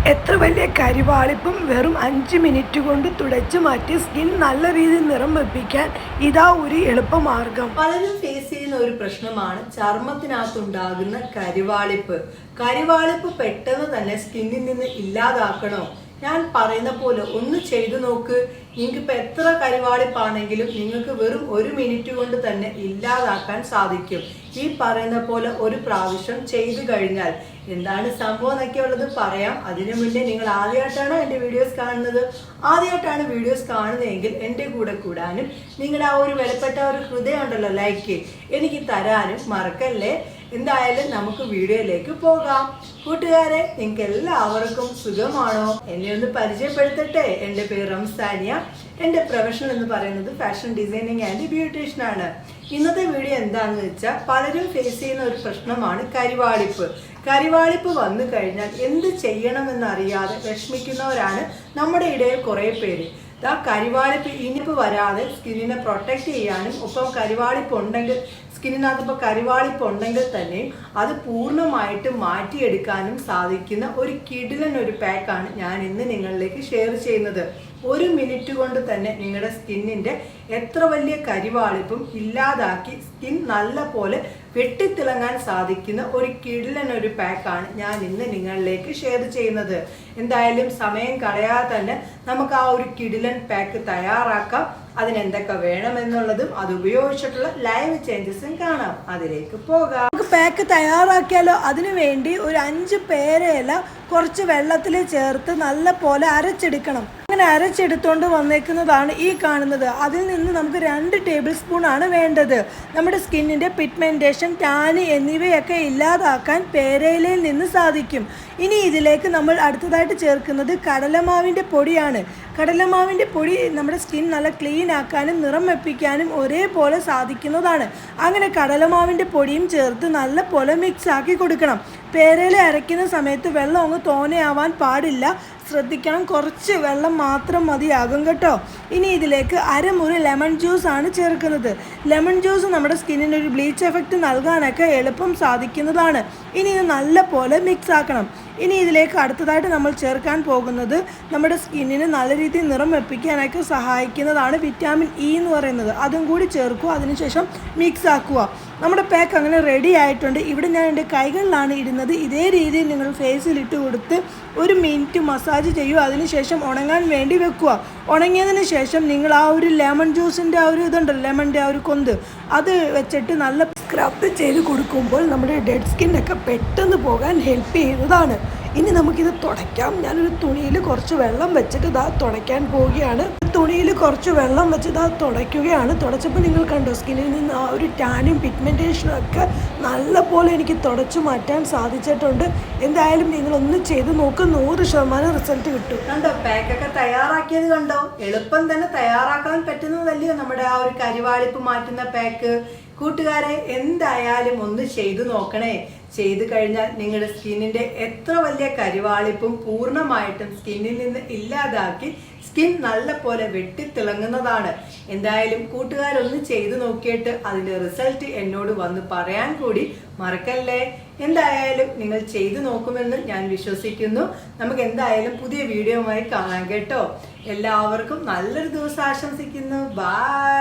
എത്ര വലിയ കരിവാളിപ്പും വെറും 5 മിനിറ്റ് കൊണ്ട് തുടച്ചു മാറ്റി സ്കിൻ നല്ല രീതിയിൽ നിറം വെപ്പിക്കാൻ ഇതാ ഒരു എളുപ്പമാർഗം. പലരും ഫേസ് ചെയ്യുന്ന ഒരു പ്രശ്നമാണ് ചർമ്മത്തിനകത്തുണ്ടാകുന്ന കരിവാളിപ്പ്. കരിവാളിപ്പ് പെട്ടെന്ന് തന്നെ സ്കിന്നിൽ നിന്ന് ഇല്ലാതാക്കണോ? ഞാൻ പറയുന്ന പോലെ ഒന്ന് ചെയ്തു നോക്ക്. നിങ്ങൾക്കിപ്പോൾ എത്ര കരിവാളിപ്പാണെങ്കിലും നിങ്ങൾക്ക് വെറും 1 മിനിറ്റ് കൊണ്ട് തന്നെ ഇല്ലാതാക്കാൻ സാധിക്കും. ഈ പറയുന്ന പോലെ ഒരു പ്രാവശ്യം ചെയ്തു കഴിഞ്ഞാൽ എന്താണ് സംഭവം എന്നൊക്കെ ഉള്ളത് പറയാം. അതിനു മുന്നേ നിങ്ങൾ ആദ്യമായിട്ടാണ് എൻ്റെ വീഡിയോസ് കാണുന്നത്, ആദ്യമായിട്ടാണ് വീഡിയോസ് കാണുന്നതെങ്കിൽ എൻ്റെ കൂടെ കൂടാനും നിങ്ങളുടെ ആ ഒരു വിലപ്പെട്ട ഒരു ഹൃദയം ഉണ്ടല്ലോ ലൈക്ക് എനിക്ക് തരാനും മറക്കല്ലേ. എന്തായാലും നമുക്ക് വീഡിയോയിലേക്ക് പോകാം. കൂട്ടുകാരെ, നിങ്ങൾക്ക് എല്ലാവർക്കും സുഖമാണോ? എന്നെ ഒന്ന് പരിചയപ്പെടുത്തട്ടെ. എൻ്റെ പേര് റംസാനിയ. എൻ്റെ പ്രൊഫഷൻ എന്ന് പറയുന്നത് ഫാഷൻ ഡിസൈനിങ് ആൻഡ് ബ്യൂട്ടീഷ്യൻ ആണ്. ഇന്നത്തെ വീഡിയോ എന്താണെന്ന് വെച്ചാൽ പലരും ഫേസ് ചെയ്യുന്ന ഒരു പ്രശ്നമാണ് കരിവാളിപ്പ്. കരിവാളിപ്പ് വന്നു കഴിഞ്ഞാൽ എന്ത് ചെയ്യണമെന്നറിയാതെ വിഷമിക്കുന്നവരാണ് നമ്മുടെ ഇടയിൽ കുറേ പേര്. കരിവാളിപ്പ് ഇനിയിപ്പോൾ വരാതെ സ്കിന്നിനെ പ്രൊട്ടക്റ്റ് ചെയ്യാനും ഒപ്പം കരിവാളിപ്പ് ഉണ്ടെങ്കിൽ സ്കിന്നിനകത്ത് ഇപ്പോൾ കരിവാളിപ്പ് ഉണ്ടെങ്കിൽ തന്നെ അത് പൂർണ്ണമായിട്ട് മാറ്റിയെടുക്കാനും സാധിക്കുന്ന ഒരു കിടിലൻ ഒരു പാക്കാണ് ഞാൻ ഇന്ന് നിങ്ങളിലേക്ക് ഷെയർ ചെയ്യുന്നത്. 1 മിനിറ്റ് കൊണ്ട് തന്നെ നിങ്ങളുടെ സ്കിന്നിൻ്റെ എത്ര വലിയ കരിവാളിപ്പും ഇല്ലാതാക്കി സ്കിൻ നല്ല പോലെ വെട്ടിത്തിളങ്ങാൻ സാധിക്കുന്ന ഒരു കിടിലൻ ഒരു പാക്കാണ് ഞാൻ ഇന്ന് നിങ്ങളിലേക്ക് ഷെയർ ചെയ്യുന്നത്. എന്തായാലും സമയം കളയാതെ തന്നെ നമുക്ക് ആ ഒരു കിടിലൻ പാക്ക് തയ്യാറാക്കാം. അതിനെന്തൊക്കെ വേണമെന്നുള്ളതും അത് ഉപയോഗിച്ചിട്ടുള്ള ലൈവ് ചേഞ്ചസും കാണാം. അതിലേക്ക് പോകാം. നമുക്ക് പാക്ക് തയ്യാറാക്കിയാലോ? അതിനു വേണ്ടി ഒരു 5 പേരയില കുറച്ച് വെള്ളത്തിൽ ചേർത്ത് നല്ല പോലെ അരച്ചെടുക്കണം. അങ്ങനെ അരച്ചെടുത്തോണ്ട് വന്നേക്കുന്നതാണ് ഈ കാണുന്നത്. അതിൽ നിന്ന് നമുക്ക് 2 ടേബിൾ സ്പൂൺ ആണ് വേണ്ടത്. നമ്മുടെ സ്കിന്നിൻ്റെ പിഗ്മെൻറ്റേഷൻ, ടാന് എന്നിവയൊക്കെ ഇല്ലാതാക്കാൻ പേരയിലയിൽ നിന്ന് സാധിക്കും. ഇനി ഇതിലേക്ക് നമ്മൾ അടുത്തതായിട്ട് ചേർക്കുന്നത് കടലമാവിൻ്റെ പൊടിയാണ്. കടലമാവിൻ്റെ പൊടി നമ്മുടെ സ്കിൻ നല്ല ക്ലീൻ ആക്കാനും നിറം വെപ്പിക്കാനും ഒരേപോലെ സാധിക്കുന്നതാണ്. അങ്ങനെ കടലമാവിൻ്റെ പൊടിയും ചേർത്ത് നല്ല പോലെ മിക്സ് ആക്കി കൊടുക്കണം. പേരയില അരയ്ക്കുന്ന സമയത്ത് വെള്ളം അങ്ങ് തോനെയാവാൻ പാടില്ല, ശ്രദ്ധിക്കണം. കുറച്ച് വെള്ളം മാത്രം മതിയാകും കേട്ടോ. ഇനി ഇതിലേക്ക് അരമുറി ലെമൺ ജ്യൂസ് ആണ് ചേർക്കുന്നത്. ലെമൺ ജ്യൂസ് നമ്മുടെ സ്കിന്നിന് ഒരു ബ്ലീച്ച് എഫക്റ്റ് നൽകാനൊക്കെ എളുപ്പം സാധിക്കുന്നതാണ്. ഇനി ഇത് നല്ല പോലെ മിക്സ് ആക്കണം. ഇനി ഇതിലേക്ക് അടുത്തതായിട്ട് നമ്മൾ ചേർക്കാൻ പോകുന്നത് നമ്മുടെ സ്കിന്നിന് നല്ല രീതിയിൽ നിറം വെപ്പിക്കാനൊക്കെ സഹായിക്കുന്നതാണ് വിറ്റാമിൻ ഇ എന്ന് പറയുന്നത്. അതും കൂടി ചേർക്കുക. അതിനുശേഷം മിക്സ് ആക്കുക. നമ്മുടെ പാക്ക് അങ്ങനെ റെഡി ആയിട്ടുണ്ട്. ഇവിടെ ഞാൻ എൻ്റെ കൈകളിലാണ് ഇടുന്നത്. ഇതേ രീതിയിൽ നിങ്ങൾ ഫേസിൽ ഇട്ട് കൊടുത്ത് 1 മിനിറ്റ് മസാജ് ചെയ്യുക. അതിനുശേഷം ഉണങ്ങാൻ വേണ്ടി വെക്കുക. ഉണങ്ങിയതിന് ശേഷം നിങ്ങൾ ആ ഒരു ലെമൺ ജ്യൂസിൻ്റെ ആ ഒരു ഇതുണ്ടല്ലോ, ലെമണിൻ്റെ ആ ഒരു കൊന്ത്, അത് വെച്ചിട്ട് നല്ല സ്ക്രബ് ചെയ്ത് കൊടുക്കുമ്പോൾ നമ്മുടെ ഡെഡ് സ്കിന്നൊക്കെ പെട്ടെന്ന് പോകാൻ ഹെൽപ്പ് ചെയ്യുന്നതാണ്. ഇനി നമുക്കിത് തുടയ്ക്കാം. ഞാനൊരു തുണിയിൽ കുറച്ച് വെള്ളം വെച്ചിട്ട് ഇതാ തുടയ്ക്കാൻ പോവുകയാണ്. തുണിയിൽ കുറച്ച് വെള്ളം വെച്ച് ഇതാ തുടയ്ക്കുകയാണ്. തുടച്ചപ്പോൾ നിങ്ങൾ കണ്ടോ സ്കിന്നിൽ നിന്ന് ആ ഒരു ടാനും പിഗ്മെൻറ്റേഷനും ഒക്കെ നല്ല പോലെ എനിക്ക് തുടച്ചു മാറ്റാൻ സാധിച്ചിട്ടുണ്ട്. എന്തായാലും നിങ്ങളൊന്ന് ചെയ്ത് നോക്ക്, 100% റിസൾട്ട് കിട്ടും. കണ്ടോ പാക്കൊക്കെ തയ്യാറാക്കിയത് കണ്ടോ? എളുപ്പം തന്നെ തയ്യാറാക്കാൻ പറ്റുന്നതല്ലയോ നമ്മുടെ ആ ഒരു കരിവാളിപ്പ് മാറ്റുന്ന പാക്ക്. കൂട്ടുകാരെ, എന്തായാലും ഒന്ന് ചെയ്തു നോക്കണേ. ചെയ്തു കഴിഞ്ഞാൽ നിങ്ങളുടെ സ്കിന്നിൻ്റെ എത്ര വലിയ കരിവാളിപ്പും പൂർണ്ണമായിട്ടും സ്കിന്നിൽ നിന്ന് ഇല്ലാതാക്കി സ്കിൻ നല്ല പോലെ വെട്ടിത്തിളങ്ങുന്നതാണ്. എന്തായാലും കൂട്ടുകാരൊന്ന് ചെയ്തു നോക്കിയിട്ട് അതിൻ്റെ റിസൾട്ട് എന്നോട് വന്ന് പറയാൻ കൂടി മറക്കല്ലേ. എന്തായാലും നിങ്ങൾ ചെയ്തു നോക്കുമെന്ന് ഞാൻ വിശ്വസിക്കുന്നു. നമുക്ക് എന്തായാലും പുതിയ വീഡിയോയുമായി കാണാം കേട്ടോ. എല്ലാവർക്കും നല്ലൊരു ദിവസം ആശംസിക്കുന്നു. ബൈ.